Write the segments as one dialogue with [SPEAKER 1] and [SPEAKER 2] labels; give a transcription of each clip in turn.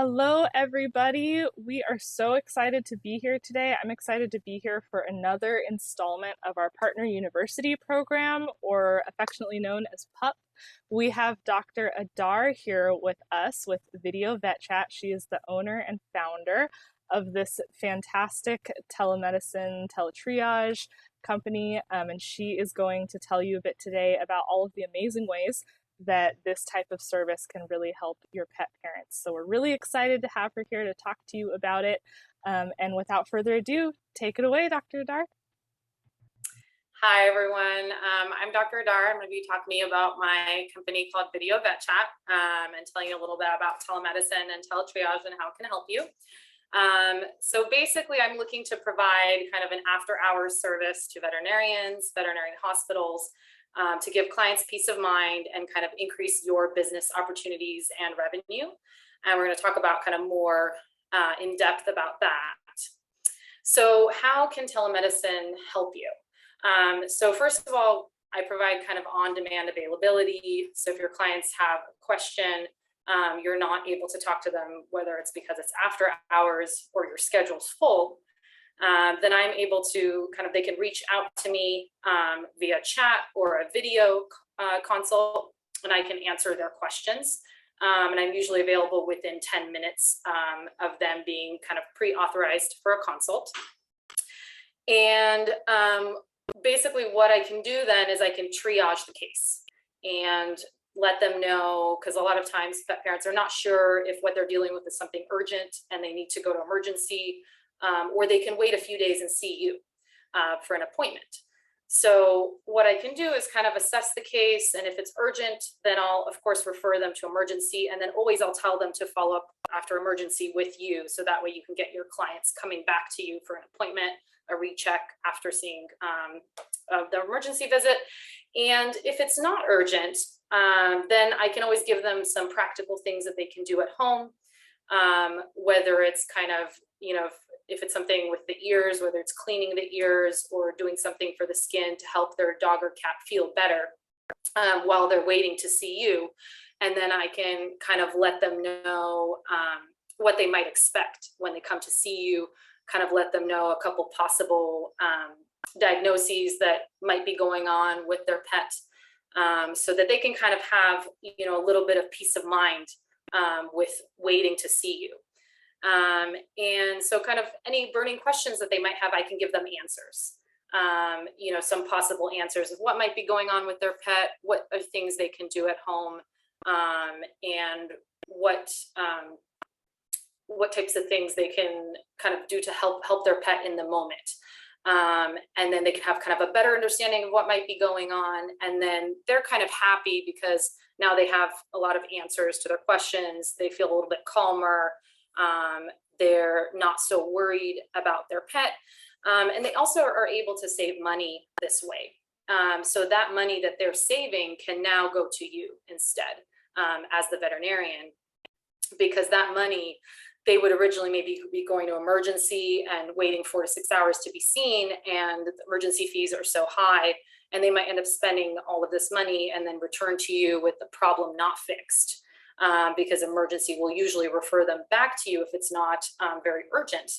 [SPEAKER 1] Hello, everybody. We are so excited to be here today. I'm excited to be here for another installment of our Partner University program, or affectionately known as PUP. We have Dr. Adar here with us with VideoVetChat. She is the owner and founder of this fantastic telemedicine teletriage company, and she is going to tell you a bit today about all of the amazing ways that this type of service can really help your pet parents. So we're really excited to have her here to talk to you about it. And without further ado, take it away, Dr. Adar.
[SPEAKER 2] Hi, everyone. I'm Dr. Adar. I'm going to be talking about my company called VideoVetChat and telling you a little bit about telemedicine and teletriage and how it can help you. So basically, I'm looking to provide kind of an after-hours service to veterinarians, veterinary hospitals, to give clients peace of mind and kind of increase your business opportunities and revenue. And we're going to talk about kind of more in depth about that. So how can telemedicine help you? So first of all, I provide kind of on-demand availability. So if your clients have a question, you're not able to talk to them, whether it's because it's after hours or your schedule's full, then I'm able to they can reach out to me via chat or a video consult, and I can answer their questions. And I'm usually available within 10 minutes of them being kind of pre-authorized for a consult. And basically what I can do then is I can triage the case and let them know, because a lot of times pet parents are not sure if what they're dealing with is something urgent and they need to go to emergency, or they can wait a few days and see you for an appointment. So what I can do is kind of assess the case, and if it's urgent, then I'll of course refer them to emergency, and then always I'll tell them to follow up after emergency with you, so that way you can get your clients coming back to you for an appointment, a recheck after seeing the emergency visit. And if it's not urgent, then I can always give them some practical things that they can do at home, whether it's kind of, if it's something with the ears, whether it's cleaning the ears or doing something for the skin to help their dog or cat feel better while they're waiting to see you. And then I can kind of let them know what they might expect when they come to see you, kind of let them know a couple possible diagnoses that might be going on with their pet, so that they can kind of have, a little bit of peace of mind with waiting to see you. And so kind of any burning questions that they might have, I can give them answers, some possible answers of what might be going on with their pet, what are things they can do at home, and what types of things they can kind of do to help their pet in the moment. And then they can have kind of a better understanding of what might be going on. And then they're kind of happy because now they have a lot of answers to their questions. They feel a little bit calmer. They're not so worried about their pet. And they also are able to save money this way. So that money that they're saving can now go to you instead, as the veterinarian, because that money, they would originally maybe be going to emergency and waiting 4 to 6 hours to be seen, and the emergency fees are so high, and they might end up spending all of this money and then return to you with the problem not fixed, because emergency will usually refer them back to you if it's not very urgent.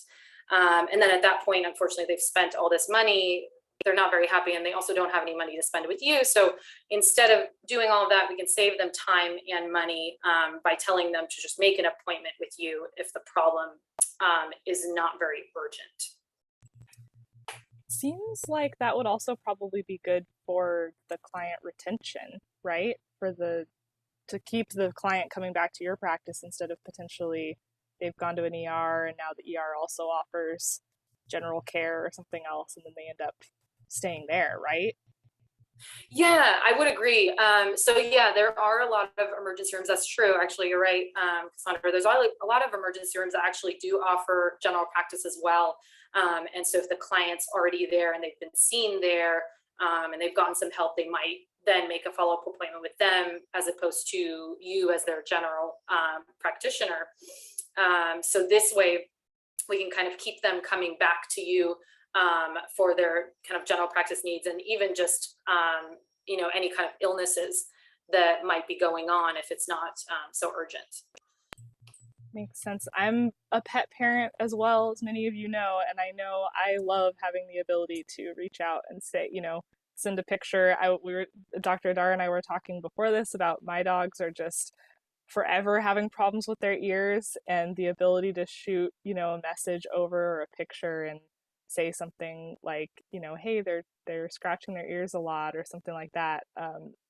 [SPEAKER 2] And then at that point, unfortunately, they've spent all this money. They're not very happy, and they also don't have any money to spend with you. So instead of doing all of that, we can save them time and money by telling them to just make an appointment with you if the problem is not very urgent.
[SPEAKER 1] Seems like that would also probably be good for the client retention, right? To keep the client coming back to your practice instead of potentially they've gone to an ER and now the ER also offers general care or something else, and then they end up staying there, right?
[SPEAKER 2] Yeah, I would agree. So yeah, there are a lot of emergency rooms. That's true. Actually, you're right, Cassandra. There's a lot of emergency rooms that actually do offer general practice as well. And so if the client's already there and they've been seen there, and they've gotten some help, they might then make a follow-up appointment with them as opposed to you as their general practitioner. So this way we can kind of keep them coming back to you for their kind of general practice needs, and even just any kind of illnesses that might be going on if it's not so urgent.
[SPEAKER 1] Makes sense. I'm a pet parent as well, as many of you know, and I know I love having the ability to reach out and say, send a picture. Dr. Dar and I were talking before this about my dogs are just forever having problems with their ears, and the ability to shoot, a message over or a picture and say something like, hey, they're scratching their ears a lot or something like that,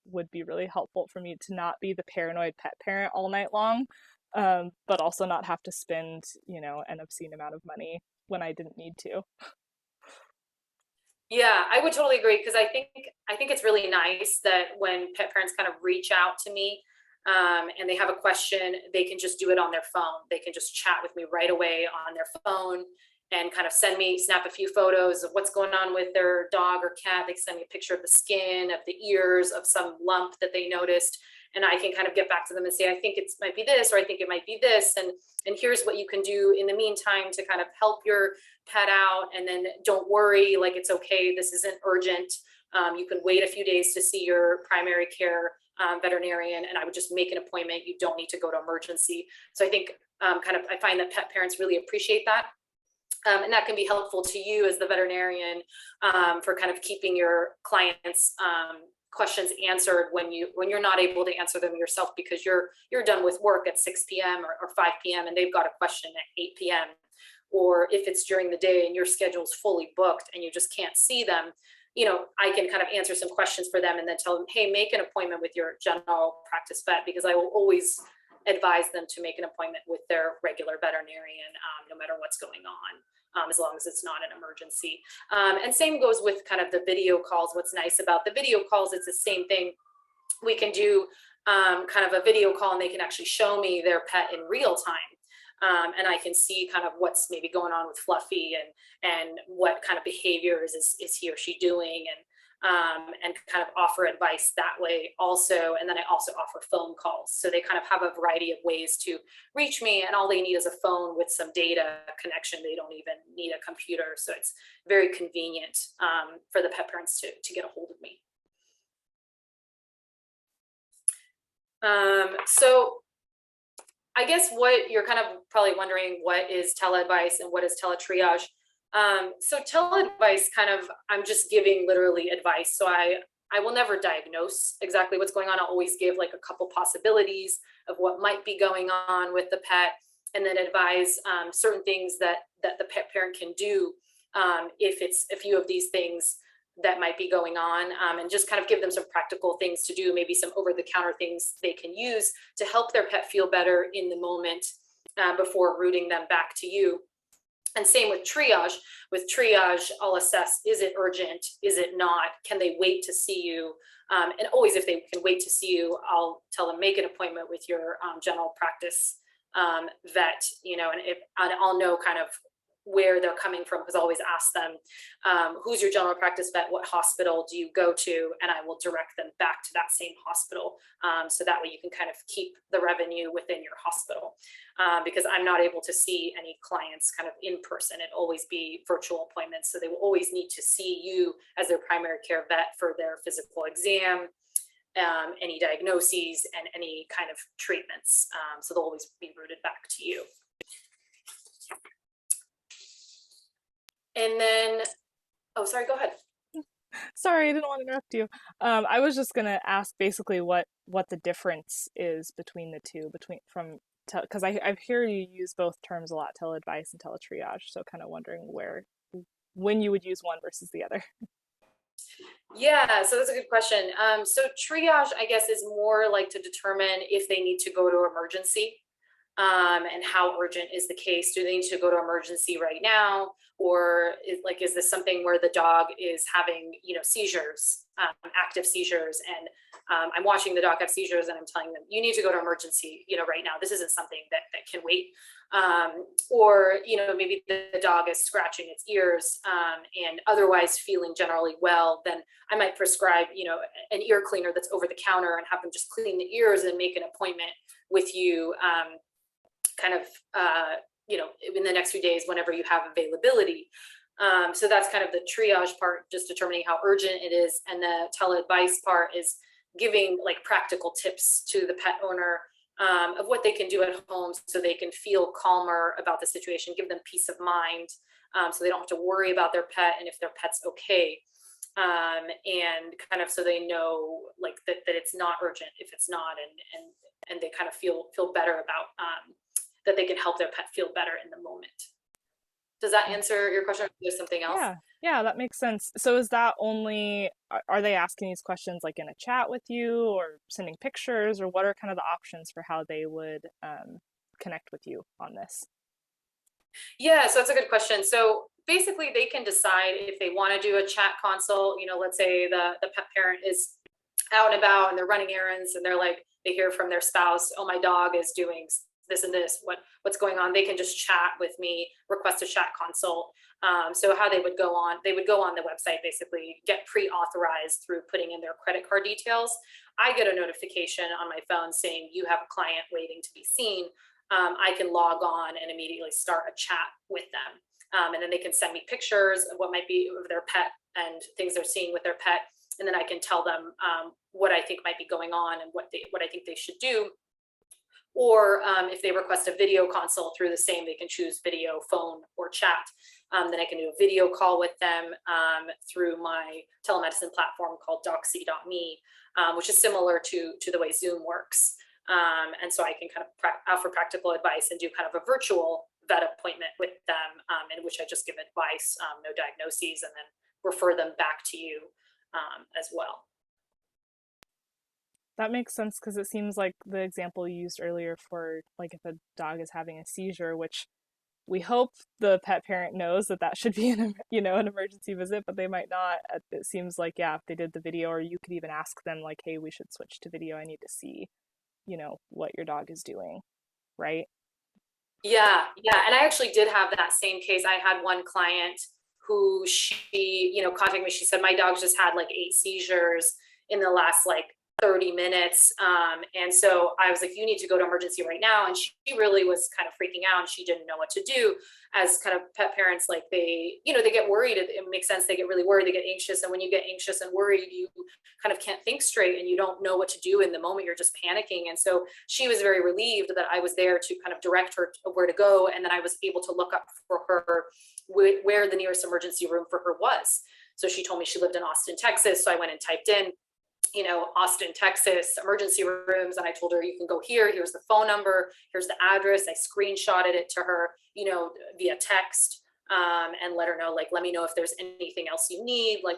[SPEAKER 1] would be really helpful for me to not be the paranoid pet parent all night long, but also not have to spend, an obscene amount of money when I didn't need to.
[SPEAKER 2] Yeah, I would totally agree because I think it's really nice that when pet parents kind of reach out to me and they have a question, they can just do it on their phone. They can just chat with me right away on their phone and kind of snap a few photos of what's going on with their dog or cat. They send me a picture of the skin, of the ears, of some lump that they noticed, and I can kind of get back to them and say, I think it might be this, or I think it might be this, and here's what you can do in the meantime to kind of help your pet out. And then don't worry, like, it's okay, this isn't urgent. You can wait a few days to see your primary care veterinarian, and I would just make an appointment. You don't need to go to emergency. So I think I find that pet parents really appreciate that. And that can be helpful to you as the veterinarian for kind of keeping your clients' questions answered when you're not able to answer them yourself because you're done with work at 6 p.m. or 5 p.m. and they've got a question at 8 p.m. Or if it's during the day and your schedule's fully booked and you just can't see them, I can kind of answer some questions for them and then tell them, hey, make an appointment with your general practice vet, because I will always advise them to make an appointment with their regular veterinarian, no matter what's going on, as long as it's not an emergency. And same goes with kind of the video calls. What's nice about the video calls, it's the same thing. We can do kind of a video call and they can actually show me their pet in real time. And I can see kind of what's maybe going on with Fluffy and what kind of behaviors is he or she doing, and kind of offer advice that way also. And then I also offer phone calls. So they kind of have a variety of ways to reach me, and all they need is a phone with some data connection. They don't even need a computer. So it's very convenient for the pet parents to get a hold of me. So I guess what you're kind of probably wondering, what is TeleAdvice and what is TeleTriage? So TeleAdvice I'm just giving literally advice. So I will never diagnose exactly what's going on. I'll always give like a couple possibilities of what might be going on with the pet, and then advise certain things that the pet parent can do if it's a few of these things that might be going on, and just kind of give them some practical things to do, maybe some over-the-counter things they can use to help their pet feel better in the moment before routing them back to you. And same with triage. With triage, I'll assess, is it urgent? Is it not? Can they wait to see you? And always, if they can wait to see you, I'll tell them, make an appointment with your general practice vet, and I'll know kind of where they're coming from, because I always ask them, who's your general practice vet? What hospital do you go to? And I will direct them back to that same hospital. So that way you can kind of keep the revenue within your hospital, because I'm not able to see any clients kind of in person. It'll always be virtual appointments. So they will always need to see you as their primary care vet for their physical exam, any diagnoses, and any kind of treatments. So they'll always be routed back to you. And then, oh, sorry, go ahead.
[SPEAKER 1] Sorry, I didn't want to interrupt you. I was just gonna ask basically what the difference is between the two, because I hear you use both terms a lot, teleadvice and teletriage. So kind of wondering when you would use one versus the other.
[SPEAKER 2] Yeah, so that's a good question. So triage, I guess, is more like to determine if they need to go to emergency, and how urgent is the case. Do they need to go to emergency right now? Or is this something where the dog is having, seizures, active seizures, and I'm watching the dog have seizures and I'm telling them, you need to go to emergency, right now. This isn't something that can wait. Or, maybe the dog is scratching its ears and otherwise feeling generally well, then I might prescribe, an ear cleaner that's over the counter and have them just clean the ears and make an appointment with you in the next few days whenever you have availability. So that's kind of the triage part, just determining how urgent it is. And the teleadvice part is giving like practical tips to the pet owner of what they can do at home so they can feel calmer about the situation, give them peace of mind, so they don't have to worry about their pet and if their pet's okay. And kind of so they know like that it's not urgent if it's not, and they kind of feel better about that they can help their pet feel better in the moment. Does that answer your question? Or there's something else?
[SPEAKER 1] Yeah, that makes sense. So is that only, are they asking these questions like in a chat with you or sending pictures, or what are kind of the options for how they would connect with you on this?
[SPEAKER 2] Yeah, so that's a good question. So basically they can decide if they want to do a chat consult. Let's say the pet parent is out and about and they're running errands and they're like, they hear from their spouse, oh, my dog is doing this and this, what's going on. They can just chat with me, request a chat consult. So how they would go on the website, basically get pre-authorized through putting in their credit card details. I get a notification on my phone saying you have a client waiting to be seen. I can log on and immediately start a chat with them. And then they can send me pictures of what might be of their pet and things they're seeing with their pet. And then I can tell them what I think might be going on and what I think they should do. Or if they request a video consult through the same, they can choose video, phone, or chat. Then I can do a video call with them through my telemedicine platform called doxy.me, which is similar to the way Zoom works. And so I can kind of offer practical advice and do kind of a virtual vet appointment with them, in which I just give advice, no diagnoses, and then refer them back to you as well.
[SPEAKER 1] That makes sense, because it seems like the example you used earlier for like if a dog is having a seizure, which we hope the pet parent knows that should be an emergency visit, but they might not. It seems like, yeah, if they did the video, or you could even ask them like, hey, we should switch to video. I need to see, what your dog is doing, right?
[SPEAKER 2] Yeah. And I actually did have that same case. I had one client who she, contacted me. She said, my dog just had like 8 seizures in the last like 30 minutes. And so I was like, you need to go to emergency right now. And she really was kind of freaking out and she didn't know what to do. As kind of pet parents, like they get worried. It makes sense. They get really worried, they get anxious. And when you get anxious and worried, you kind of can't think straight and you don't know what to do in the moment. You're just panicking. And so she was very relieved that I was there to kind of direct her to where to go. And then I was able to look up for her where the nearest emergency room for her was. So she told me she lived in Austin, Texas. So I went and typed in, Austin, Texas, emergency rooms. And I told her, you can go here. Here's the phone number. Here's the address. I screenshotted it to her, via text, and let her know, like, let me know if there's anything else you need. Like,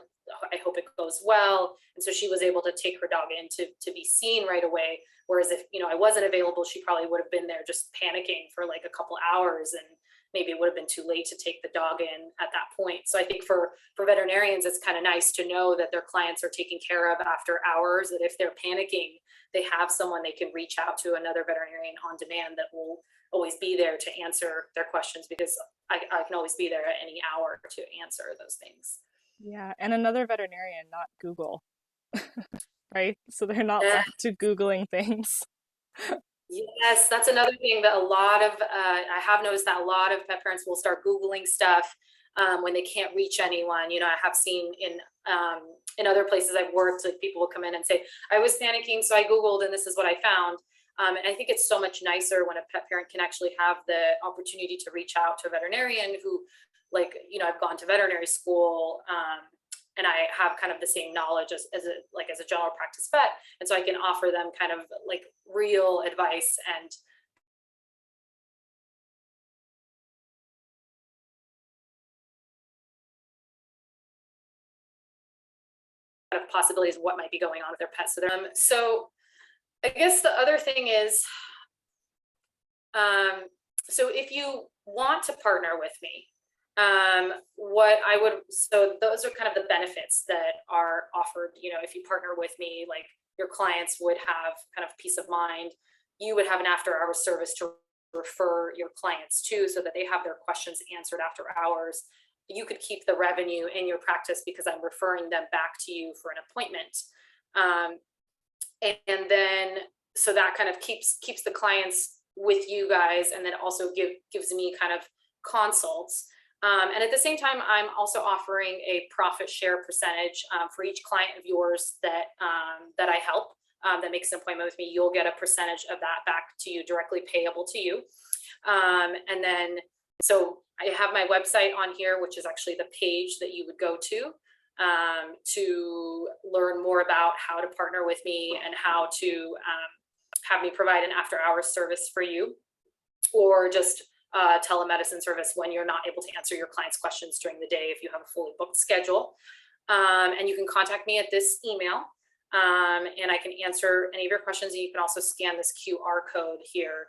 [SPEAKER 2] I hope it goes well. And so she was able to take her dog in to be seen right away. Whereas if, I wasn't available, she probably would have been there just panicking for like a couple hours, and maybe it would have been too late to take the dog in at that point. So I think for veterinarians, it's kind of nice to know that their clients are taken care of after hours, that if they're panicking, they have someone they can reach out to, another veterinarian on demand that will always be there to answer their questions, because I can always be there at any hour to answer those things.
[SPEAKER 1] Yeah, and another veterinarian, not Google, right? So they're not left to Googling things.
[SPEAKER 2] Yes, that's another thing that I have noticed that a lot of pet parents will start Googling stuff when they can't reach anyone. I have seen in other places I've worked, like people will come in and say, I was panicking, so I Googled and this is what I found. And I think it's so much nicer when a pet parent can actually have the opportunity to reach out to a veterinarian who, like, I've gone to veterinary school, and I have kind of the same knowledge as a general practice vet. And so I can offer them kind of like real advice and kind of possibilities of what might be going on with their pets. So I guess the other thing is, so if you want to partner with me, so those are kind of the benefits that are offered. If you partner with me, like your clients would have kind of peace of mind. You would have an after-hours service to refer your clients to, so that they have their questions answered after hours. You could keep the revenue in your practice because I'm referring them back to you for an appointment. And then, so that kind of keeps the clients with you guys, and then also gives me kind of consults. And at the same time, I'm also offering a profit share percentage for each client of yours that I help. that makes an appointment with me, you'll get a percentage of that back to you, directly payable to you. And then, so I have my website on here, which is actually the page that you would go to learn more about how to partner with me and how to have me provide an after-hours service for you, or just telemedicine service when you're not able to answer your clients' questions during the day if you have a fully booked schedule. And you can contact me at this email, and I can answer any of your questions. And you can also scan this QR code here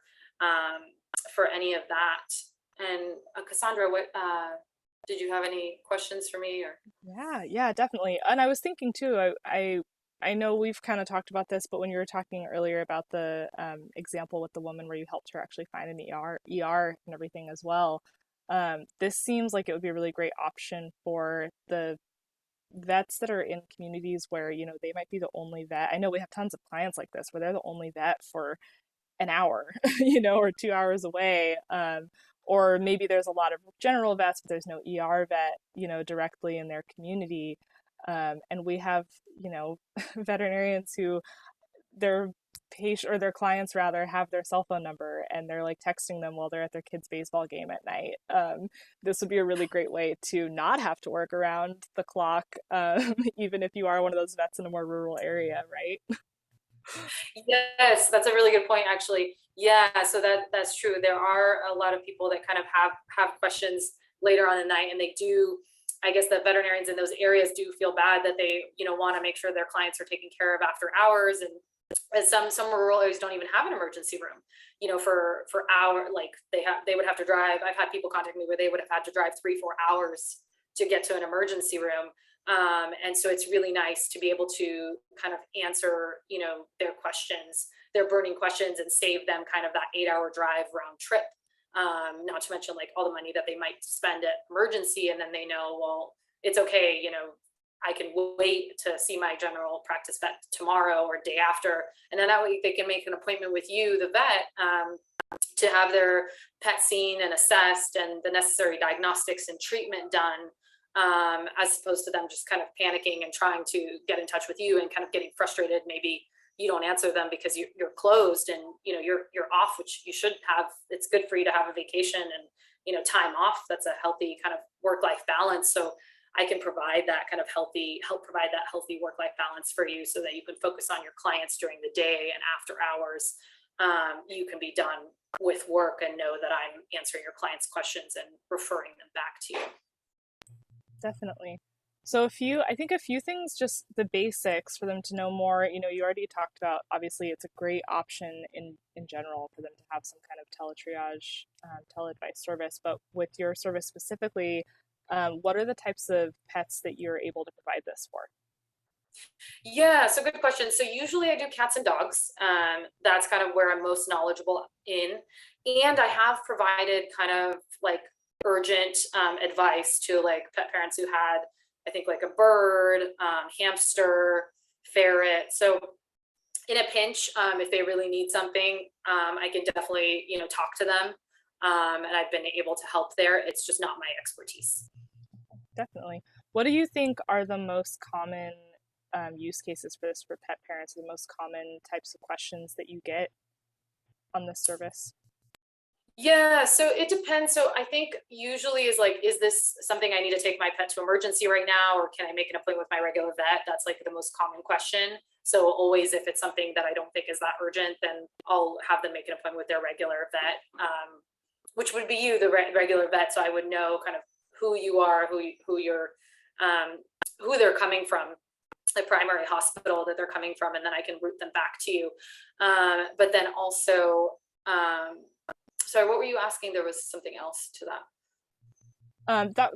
[SPEAKER 2] for any of that. And Cassandra, what did you have any questions for me? Or
[SPEAKER 1] Yeah, definitely. And I was thinking too, I know we've kind of talked about this, but when you were talking earlier about the example with the woman where you helped her actually find an ER and everything as well, this seems like it would be a really great option for the vets that are in communities where, you know, they might be the only vet. I know we have tons of clients like this where they're the only vet for an hour, you know, or 2 hours away. Or maybe there's a lot of general vets, but there's no ER vet, you know, directly in their community. And we have, you know, veterinarians who their patient or their clients rather have their cell phone number and they're like texting them while they're at their kids' baseball game at night. This would be a really great way to not have to work around the clock, even if you are one of those vets in a more rural area, right?
[SPEAKER 2] yes, that's a really good point, actually. Yeah, so that's true. There are a lot of people that kind of have questions later on in the night, and they do. I guess the veterinarians in those areas do feel bad that they, you know, want to make sure their clients are taken care of after hours, and some rural areas don't even have an emergency room, you know, for hour, like they would have to drive. I've had people contact me where they would have had to drive 3-4 hours to get to an emergency room. And so it's really nice to be able to kind of answer, you know, their questions, their burning questions, and save them kind of that 8-hour drive round trip. Not to mention like all the money that they might spend at emergency, and then they know, well, it's okay, you know, I can wait to see my general practice vet tomorrow or day after, and then that way they can make an appointment with you, the vet, to have their pet seen and assessed and the necessary diagnostics and treatment done, as opposed to them just kind of panicking and trying to get in touch with you and kind of getting frustrated. Maybe you don't answer them because you're closed and, you know, you're off, which you should have. It's good for you to have a vacation and, you know, time off. That's a healthy kind of work-life balance. So I can provide that kind of help provide that healthy work-life balance for you so that you can focus on your clients during the day, and after hours, you can be done with work and know that I'm answering your clients' questions and referring them back to you.
[SPEAKER 1] Definitely. So I think a few things, just the basics for them to know more. You know, you already talked about, obviously it's a great option in general for them to have some kind of teletriage, teleadvice service, but with your service specifically, what are the types of pets that you're able to provide this for?
[SPEAKER 2] Yeah, so good question. So usually I do cats and dogs. That's kind of where I'm most knowledgeable in. And I have provided kind of like urgent advice to like pet parents who had, I think, like a bird, hamster, ferret. So in a pinch, if they really need something, I can definitely, you know, talk to them. And I've been able to help there. It's just not my expertise.
[SPEAKER 1] Definitely. What do you think are the most common use cases for this for pet parents, the most common types of questions that you get on this service?
[SPEAKER 2] Yeah, so it depends. So I think usually is like, is this something I need to take my pet to emergency right now, or can I make an appointment with my regular vet? That's like the most common question. So always, if it's something that I don't think is that urgent, then I'll have them make an appointment with their regular vet, which would be you, the regular vet. So I would know kind of who you are, who they're coming from, the primary hospital that they're coming from, and then I can route them back to you. But then also, sorry, what were you asking? There was something else to that.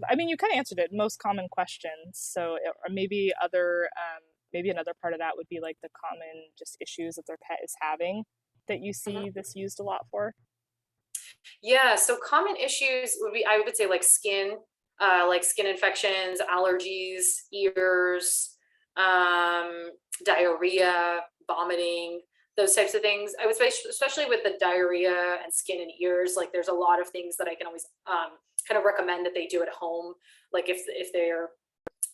[SPEAKER 1] I mean, you kind of answered it. Most common questions. So, or maybe maybe another part of that would be like the common just issues that their pet is having that you see this used a lot for.
[SPEAKER 2] Yeah, so common issues would be, I would say, like skin infections, allergies, ears, diarrhea, vomiting, those types of things. I would say, especially with the diarrhea and skin and ears, like there's a lot of things that I can always kind of recommend that they do at home. Like if they're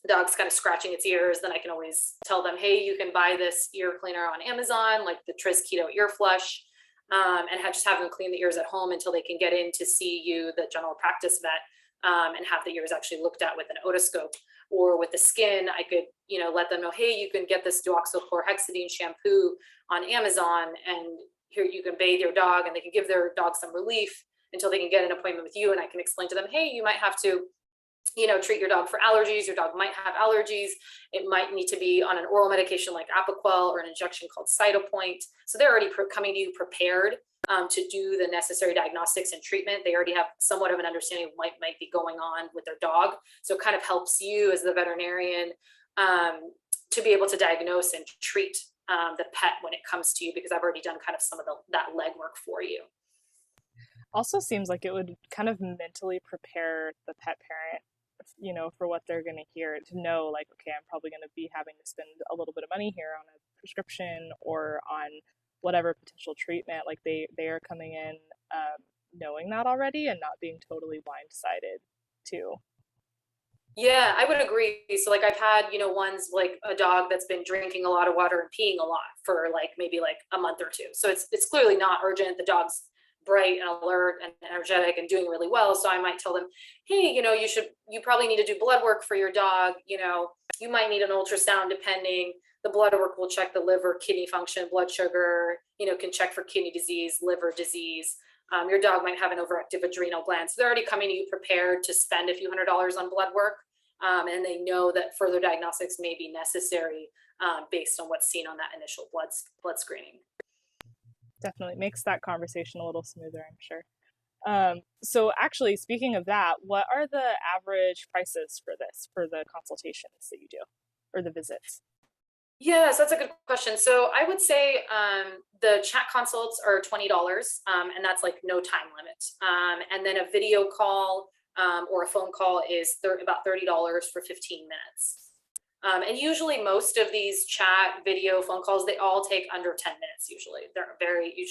[SPEAKER 2] the dog's kind of scratching its ears, then I can always tell them, hey, you can buy this ear cleaner on Amazon, like the Tris Keto Ear Flush, and just have them clean the ears at home until they can get in to see you, the general practice vet, and have the ears actually looked at with an otoscope. Or with the skin, I could, let them know, hey, you can get this deoxychlorhexidine shampoo on Amazon, and here you can bathe your dog, and they can give their dog some relief until they can get an appointment with you. And I can explain to them, hey, you might have to treat your dog for allergies. Your dog might have allergies. It might need to be on an oral medication like Apoquel or an injection called Cytopoint. So they're already coming to you prepared to do the necessary diagnostics and treatment. They already have somewhat of an understanding of what might be going on with their dog. So it kind of helps you as the veterinarian to be able to diagnose and treat the pet when it comes to you, because I've already done kind of some of that legwork for you.
[SPEAKER 1] Also seems like it would kind of mentally prepare the pet parent, for what they're going to hear, to know like, okay, I'm probably going to be having to spend a little bit of money here on a prescription or on whatever potential treatment. Like they are coming in knowing that already and not being totally blindsided too.
[SPEAKER 2] Yeah, I would agree. So like I've had, ones like a dog that's been drinking a lot of water and peeing a lot for like maybe like a month or two. So it's clearly not urgent. The dog's bright and alert and energetic and doing really well. So I might tell them, hey, you probably need to do blood work for your dog. You might need an ultrasound depending. The blood work will check the liver, kidney function, blood sugar, can check for kidney disease, liver disease. Your dog might have an overactive adrenal gland. So they're already coming to you prepared to spend a few $100s on blood work. And they know that further diagnostics may be necessary based on what's seen on that initial blood screening.
[SPEAKER 1] Definitely makes that conversation a little smoother, I'm sure. So actually, speaking of that, what are the average prices for the consultations that you do, or the visits?
[SPEAKER 2] Yes, that's a good question. So I would say the chat consults are $20, and that's like no time limit. And then a video call or a phone call is about $30 for 15 minutes. And usually most of these chat, video, phone calls, they all take under 10 minutes usually. They're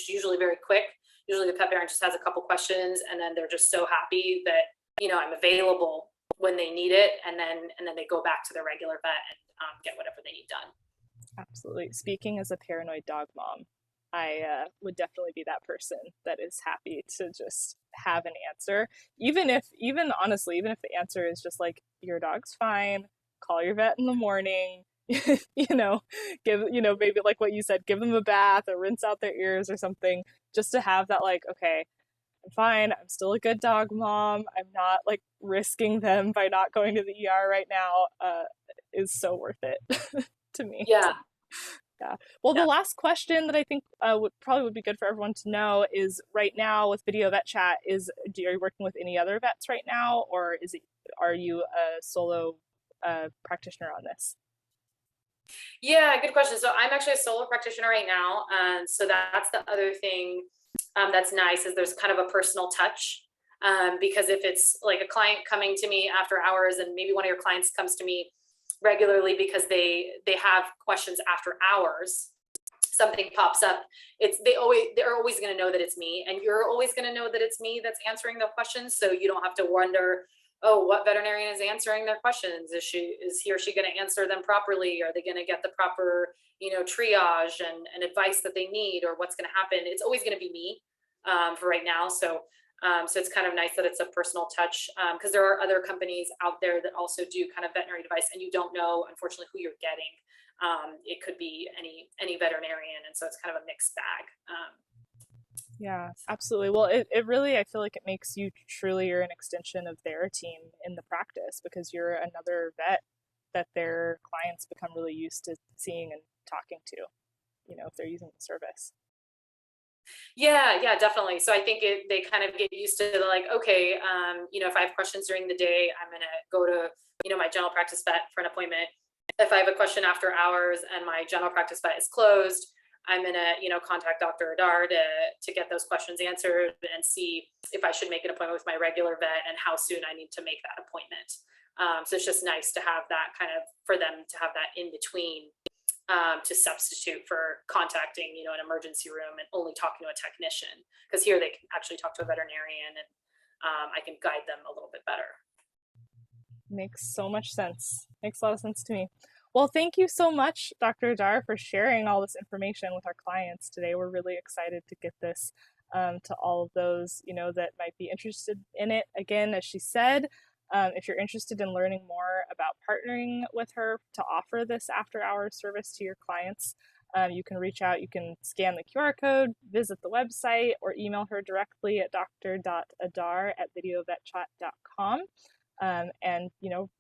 [SPEAKER 2] usually very quick. Usually the pet parent just has a couple questions, and then they're just so happy that, I'm available when they need it. And then they go back to their regular vet and get whatever they need done.
[SPEAKER 1] Absolutely. Speaking as a paranoid dog mom, I would definitely be that person that is happy to just have an answer. Even if the answer is just like, your dog's fine, call your vet in the morning, maybe like what you said, give them a bath or rinse out their ears or something, just to have that like, okay, I'm fine, I'm still a good dog mom, I'm not like risking them by not going to the ER right now, is so worth it to me.
[SPEAKER 2] Yeah.
[SPEAKER 1] Yeah. Well, the last question that I think would be good for everyone to know is, right now with VideoVetChat, are you working with any other vets right now, or are you a solo practitioner on this?
[SPEAKER 2] Yeah, good question. So I'm actually a solo practitioner right now. So that's the other thing that's nice, is there's kind of a personal touch. Because if it's like a client coming to me after hours, and maybe one of your clients comes to me regularly because they have questions after hours, something pops up, they're always going to know that it's me, and you're always going to know that it's me that's answering the questions. So you don't have to wonder, oh, what veterinarian is answering their questions? Is he or she going to answer them properly? Are they going to get the proper, triage and advice that they need, or what's going to happen? It's always going to be me for right now. So it's kind of nice that it's a personal touch, because there are other companies out there that also do kind of veterinary advice, and you don't know, unfortunately, who you're getting. It could be any veterinarian, and so it's kind of a mixed bag.
[SPEAKER 1] Yeah, absolutely. Well, it really, I feel like it makes you truly, you're an extension of their team in the practice, because you're another vet that their clients become really used to seeing and talking to, if they're using the service.
[SPEAKER 2] Yeah, definitely. So I think they kind of get used to like, okay, if I have questions during the day, I'm going to go to, my general practice vet for an appointment. If I have a question after hours and my general practice vet is closed, I'm going to, contact Dr. Adar to get those questions answered and see if I should make an appointment with my regular vet and how soon I need to make that appointment. So it's just nice to have that kind of, for them to have that in between, to substitute for contacting, an emergency room and only talking to a technician, because here they can actually talk to a veterinarian, and I can guide them a little bit better.
[SPEAKER 1] Makes so much sense. Makes a lot of sense to me. Well, thank you so much, Dr. Adar, for sharing all this information with our clients today. We're really excited to get this to all of those, that might be interested in it. Again, as she said, if you're interested in learning more about partnering with her to offer this after-hours service to your clients, you can reach out. You can scan the QR code, visit the website, or email her directly at dr.adar@videovetchat.com. And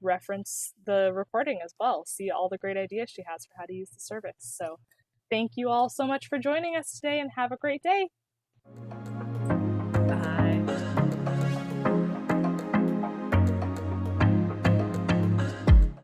[SPEAKER 1] reference the recording as well. See all the great ideas she has for how to use the service. So thank you all so much for joining us today, and have a great day.